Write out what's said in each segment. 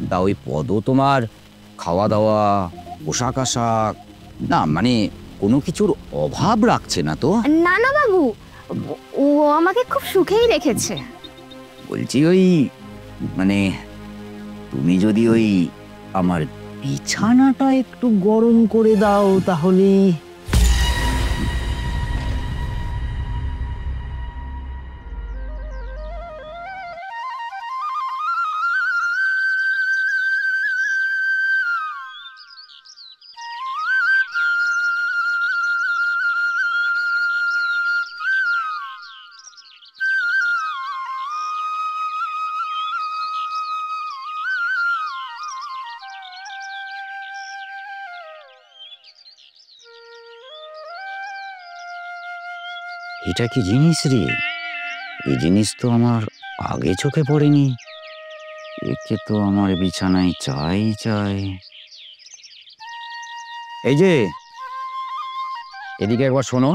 তা ওই পদ তোমার খাওয়া দাওয়া, পোশাক আশাক, না মানে কোনো কিছুর অভাব রাখছে না তো? না না বাবু, ও আমাকে খুব সুখেই রেখেছে। বলছি ওই মানে তুমি যদি ওই আমার বিছানাটা একটু গরম করে দাও তাহলে। এটা কি জিনিস রে? এই জিনিস তো আমার আগে চোখে পড়েনি। একে তো আমার বিছানায় চাই চাই। এই যে, এদিকে একবার শোনো।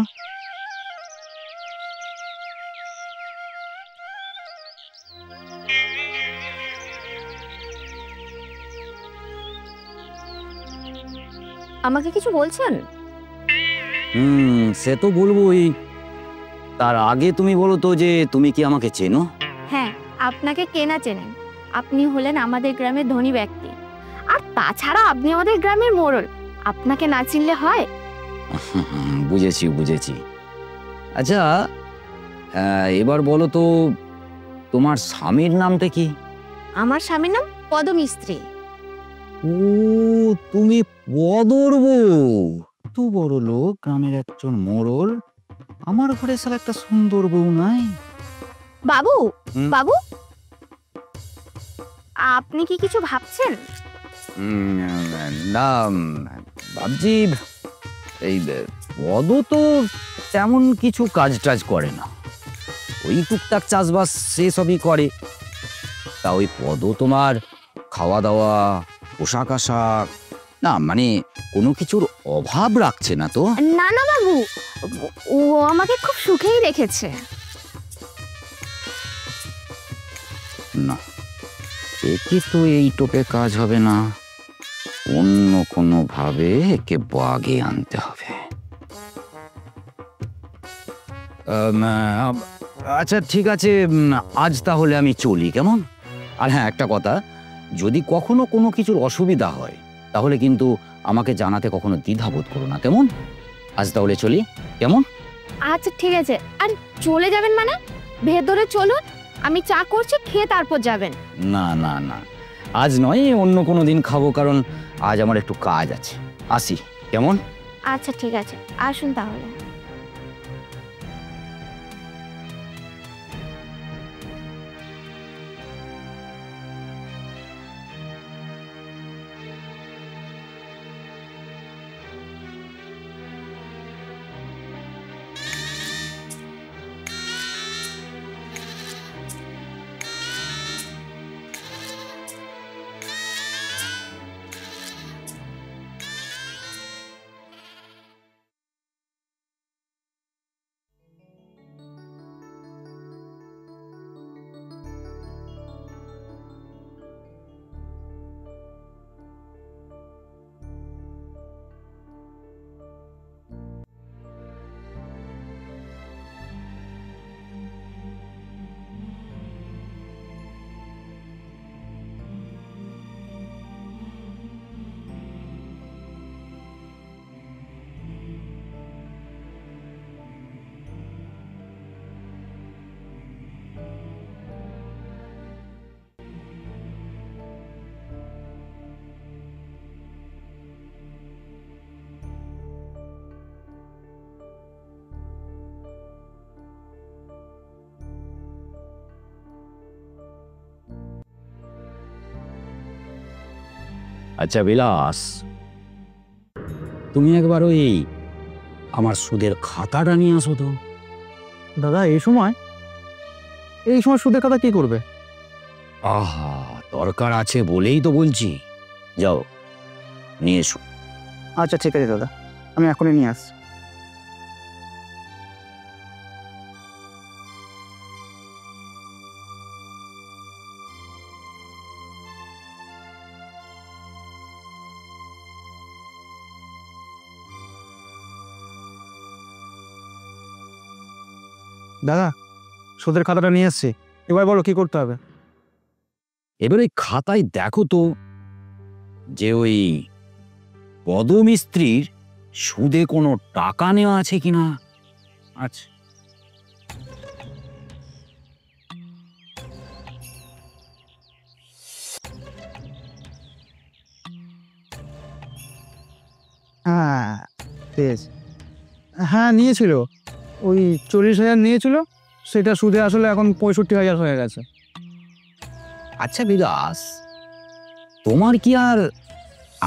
আমাকে কিছু বলছেন? সে তো বলবোই। তার আগে তুমি বলো তো যে তুমি কি আমাকে চেনো? হ্যাঁ, আপনাকে কেনা চেনেন। আপনি হলেন আমাদের গ্রামের ধনী ব্যক্তি, আর তাছাড়া আপনি আমাদের গ্রামের মোড়ল। আপনাকে না চিনলে হয়? বুঝেছি বুঝেছি। আচ্ছা, এবার বলো তো তোমার স্বামীর নামটা কি? আমার স্বামীর নাম পদমিস্ত্রি। ও, তুমি পদর বউ। এত বড় লোক, গ্রামের একজন মোড়ল, আমার ঘরে সালা একটা সুন্দর বউ নাই। বাবু, হুম? বাবু, আপনি কি কিছু ভাবছেন? না, ভাবছি এই পদ তো তেমন কিছু কাজ টাজ করে না, ওই টুকটাক চাষবাস সেসবই করে। তা ওই পদ তোমার খাওয়া দাওয়া, পোশাক আশাক, না মানে কোনো কিছুর অভাব রাখছে না তো? না না বাবু, ও আমাকে খুব সুখেই রেখেছে। না, একে তো এই টোপে কাজ হবে না, অন্য কোনো ভাবে একে বাগে আনতে হবে। আচ্ছা ঠিক আছে, আজ তাহলে আমি চলি, কেমন? আর হ্যাঁ, একটা কথা, যদি কখনো কোনো কিছুর অসুবিধা হয় তাহলে কিন্তু আমাকে জানাতে কখনো দ্বিধাবোধ করো না, কেমন? আজ তাহলে চলি, কেমন? আচ্ছা ঠিক আছে। আর চলে যাবেন মানে? ভেতরে চলুন, আমি চা করছি, খেয়ে তারপর যাবেন। না না না, আজ নয়, অন্য কোনো দিন খাবো, কারণ আজ আমার একটু কাজ আছে। আসি, কেমন? আচ্ছা ঠিক আছে, আসুন তাহলে। আচ্ছা বিলাস, তুমি একবার ওই আমার সুদের খাতাটা নিয়ে আসো তো। দাদা, এই সময় সুদের কথা কি করবে? আহা, দরকার আছে বলেই তো বলছি, যাও নিয়ে এসো। আচ্ছা ঠিক আছে দাদা, আমি এখনই নিয়ে আসছি। দাদা সুদের খাতাটা নিয়ে এসছি, এবার বলো কি করতে হবে? এবার ওই খাতায় দেখো তো যে ওই পদমিস্ত্রির সুদে কোনো টাকা নেওয়া আছে কিনা। আচ্ছা, হ্যাঁ বেশ, হ্যাঁ নিয়েছিল, ওই 40,000 নিয়েছিল, সেটা সুদে আসলে এখন 65,000 হয়ে গেছে। আচ্ছা বিকাশ, তোমার কি আর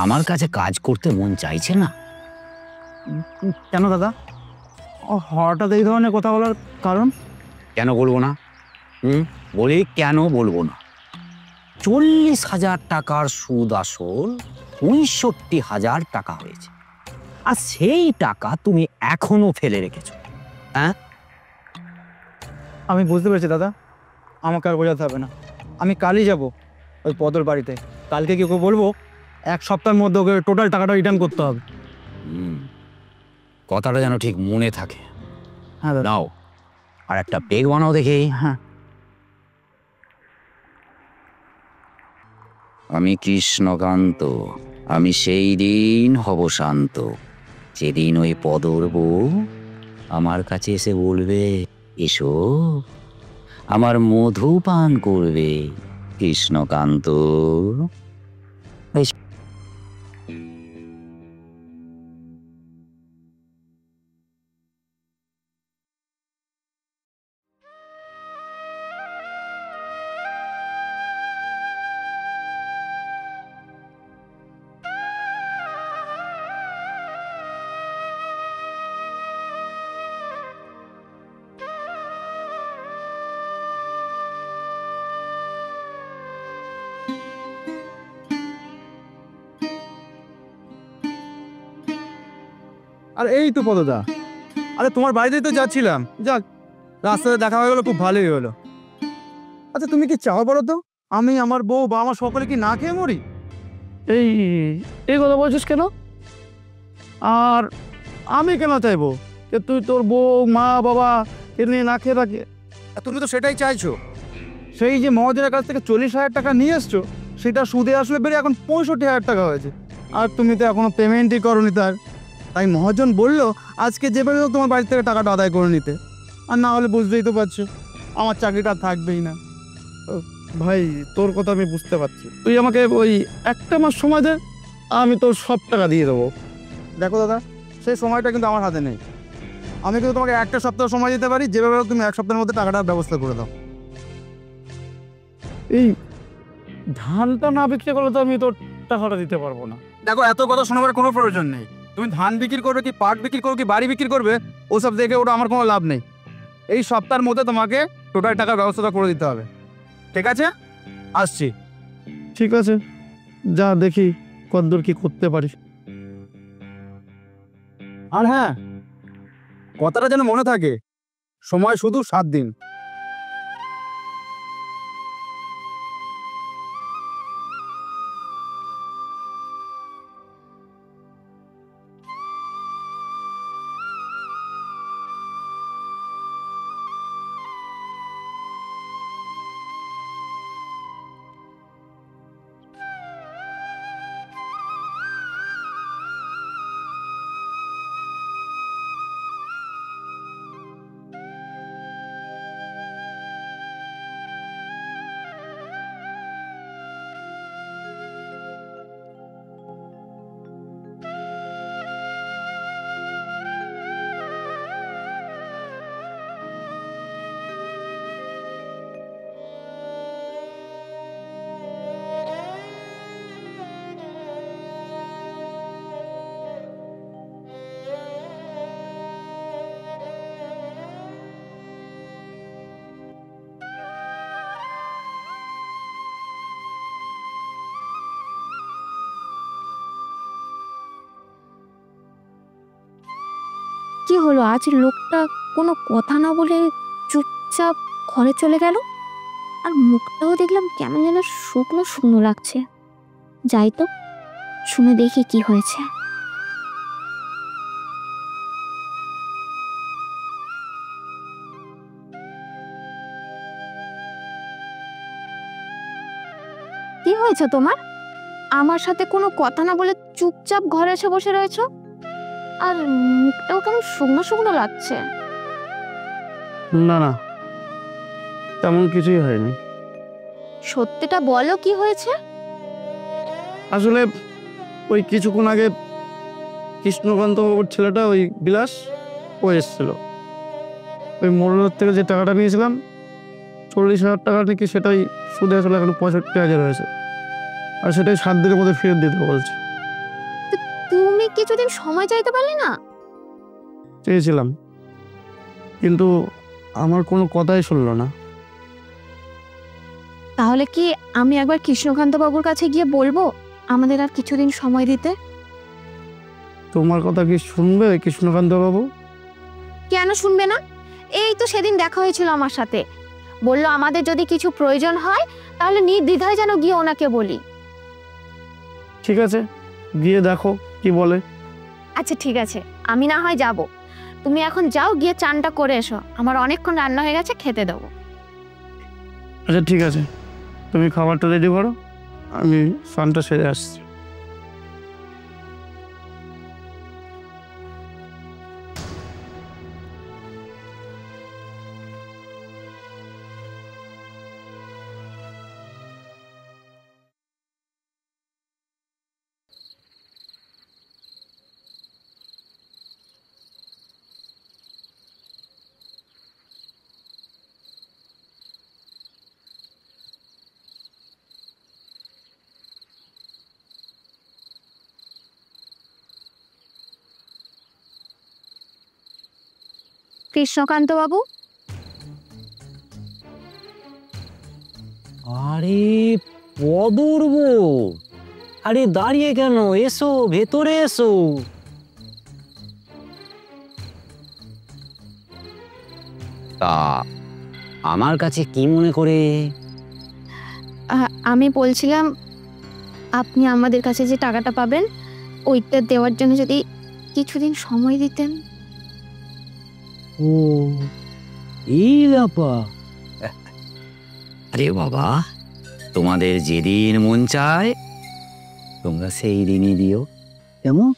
আমার কাছে কাজ করতে মন চাইছে না? কেন দাদা, হঠাৎ এই ধরনের কথা বলার কারণ? কেন বলবো না? বলি কেন বলবো না? 40,000 টাকার সুদ আসল 65,000 টাকা হয়েছে, আর সেই টাকা তুমি এখনো ফেলে রেখেছো। হ্যাঁ, আমি বুঝতে পেরেছি দাদা, আমাকে আর বোঝাতে হবে না। আমি কালই যাব ওই পদর বাড়িতে, কালকে কি ওকে বলবো 1 সপ্তাহের মধ্যে ওকে টোটাল টাকাটা রিটার্ন করতে হবে। কথাটা যেন ঠিক মনে থাকে। হ্যাঁ দাদা। নাও, আর একটা পেগ বানাও দেখি। হ্যাঁ। আমি কৃষ্ণকান্ত, আমি সেই দিন হব শান্ত, যেদিন ওই পদর বউ আমার কাছে এসে বলবে, এসো আমার মধু পান করবে কৃষ্ণকান্ত। আর এই তো পদদা, আরে তোমার বাড়িতেই তো যাচ্ছিলাম, যাক রাস্তাতে দেখা হয়ে গেলো, খুব ভালোই হলো। আচ্ছা তুমি কি চাও বলো তো, আমি আমার বউ বা আমার সকলে কি না খেয়ে মরি? এই এই কথা বলছিস কেন? আর আমি কেন চাইবো যে তুই তোর বউ মা বাবা এর নিয়ে না খেয়ে রাখে? তুমি তো সেটাই চাইছো। সেই যে মহাজনের কাছ থেকে 40,000 টাকা নিয়ে এসছো, সেটা সুদে আসলে বেরিয়ে এখন 65,000 টাকা হয়েছে, আর তুমি তো এখনো পেমেন্টই করোনি তাই মহাজন বললো আজকে যেভাবে হোক তোমার বাড়ি থেকে টাকাটা আদায় করে নিতে, আর না হলে বুঝতেই তো পারছো আমার চাকরিটা থাকবেই না। ভাই তোর কথা আমি বুঝতে পারছি, তুই আমাকে ওই 1 মাস সময় দে, আমি তোর সব টাকা দিয়ে দেবো। দেখো দাদা, সেই সময়টা কিন্তু আমার হাতে নেই, আমি কিন্তু তোমাকে 1 সপ্তাহ সময় দিতে পারি, যেভাবে হোক তুমি 1 সপ্তাহের মধ্যে টাকাটার ব্যবস্থা করে দাও। এই ধানটা না বিক্রি করলে তো আমি তোর টাকাটা দিতে পারবো না। দেখো এত কথা শোনাবার কোনো প্রয়োজন নেই, তুমি ধান বিক্রি করবে কি পাট বিক্রি করবে কি বাড়ি বিক্রি করবে, ওসব দেখে ওটা আমার কোনো লাভ নেই। এই সপ্তাহের মধ্যে তোমাকে টোটাল টাকার ব্যবস্থাটা করে দিতে হবে, ঠিক আছে? আসছি। ঠিক আছে, যা দেখি কতদূর কি করতে পারিস। আর হ্যাঁ, কথাটা যেন মনে থাকে, সময় শুধু 7 দিন। কি হলো আজ লোকটা কোনো কথা না বলে চুপচাপ ঘরে চলে গেল, আর মুখটাও দেখলাম কেমন যেন শুকনো শুকনো লাগছে। যাই তো, শুনে দেখি কি হয়েছে। কি হয়েছে তোমার? আমার সাথে কোনো কথা না বলে চুপচাপ ঘরে এসে বসে রয়েছো, আর মুখটাও কেমন শুকনো শুকনো লাগছে। না না, তেমন কিছুই হয়নি। সত্যিটা বলো, কি হয়েছে? আসলে ওই কিছুক্ষণ আগে কৃষ্ণকান্ত বাবুর ছেলেটা, ওই বিলাস, ও এসেছিল। ওই মোড়লের থেকে যে টাকাটা নিয়েছিলাম 40,000 টাকা নাকি, সেটাই সুদে আসলে এখন 65,000 হয়েছে, আর সেটাই 7 দিনের মধ্যে ফেরত দিতে বলছে। তুমি কিছুদিন সময় চাইতে পারলে না? চেয়েছিলাম, কিন্তু আমার কোনো কথাই শুনলো না। তাহলে কি আমি একবার কৃষ্ণকান্ত বাবুর কাছে গিয়ে বলবো আমাদের আর কিছুদিন সময় দিতে? তোমার কথা কি শুনবে কৃষ্ণকান্ত বাবু? কেন শুনবে না? এই তো সেদিন দেখা হয়েছিল আমার সাথে, বললো আমাদের যদি কিছু প্রয়োজন হয় তাহলে নির্দ্বিধায় যেন গিয়ে ওনাকে বলি। ঠিক আছে, গিয়ে দেখো কি বলে। আচ্ছা ঠিক আছে, আমি না হয় যাব, তুমি এখন যাও, গিয়ে চানটা করে এসো, আমার অনেকক্ষণ রান্না হয়ে গেছে, খেতে দেবো। আচ্ছা ঠিক আছে, তুমি খাবারটা রেডি করো, আমি স্নানটা সেরে আসছি। কৃষ্ণকান্ত বাবু, আরে পদর বউ, আরে দাঁড়িয়ে কেন, এসো ভেতরে এসো। তা আমার কাছে কি মনে করে? আমি বলছিলাম আপনি আমাদের কাছে যে টাকাটা পাবেন ওইটা দেওয়ার জন্য যদি কিছুদিন সময় দিতেন। ও, এই ব্যাপার। আরে বাবা, তোমাদের যেদিন মন চায় তোমরা সেই দিনই দিও, কেমন?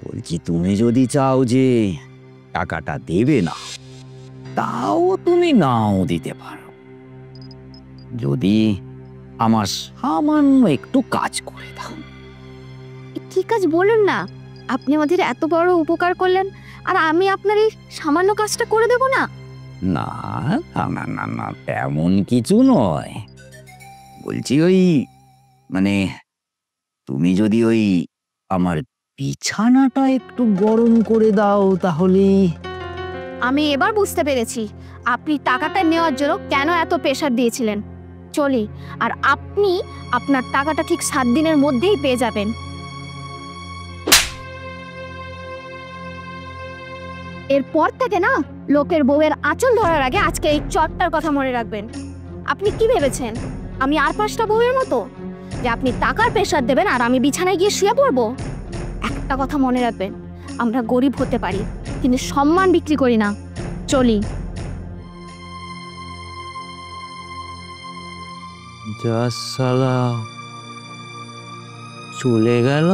বলছি তুমি যদি চাও যে টাকাটা দেবে না, তাও তুমি নাও দিতে পারো, যদি আমার সামান্য একটু কাজ করে দাও। কি কাজ বলুন না? আপনি আমাদের এত বড় উপকার করলেন, আর আমি আপনার এই সামান্য কাজটা করে দেব না? না না না না না, তেমন কিছু নয়। বলছি ওই মানে তুমি যদি ওই আমার বিছানাটা একটু গরম করে দাও তাহলে। আমি এবার বুঝতে পেরেছি আপনি টাকাটা নেওয়ার জন্য কেন এত প্রেশার দিয়েছিলেন। চলি, আর আপনি আপনার টাকাটা ঠিক 7 দিনের মধ্যেই পেয়ে যাবেন। এরপর থেকে না, লোকের বউয়ের আঁচল ধরার আগে আজকে এই চটটার কথা মনে রাখবেন। আপনি কি ভেবেছেন আমি আর 5টা বউয়ের মতো, যে আপনি টাকার প্রেশার দেবেন আর আমি বিছানায় গিয়ে শুয়ে পড়বো? একটা কথা মনে রাখবেন, আমরা গরিব হতে পারি কিন্তু সম্মান বিক্রি করি না। চলি। যা শালা চলে গেল।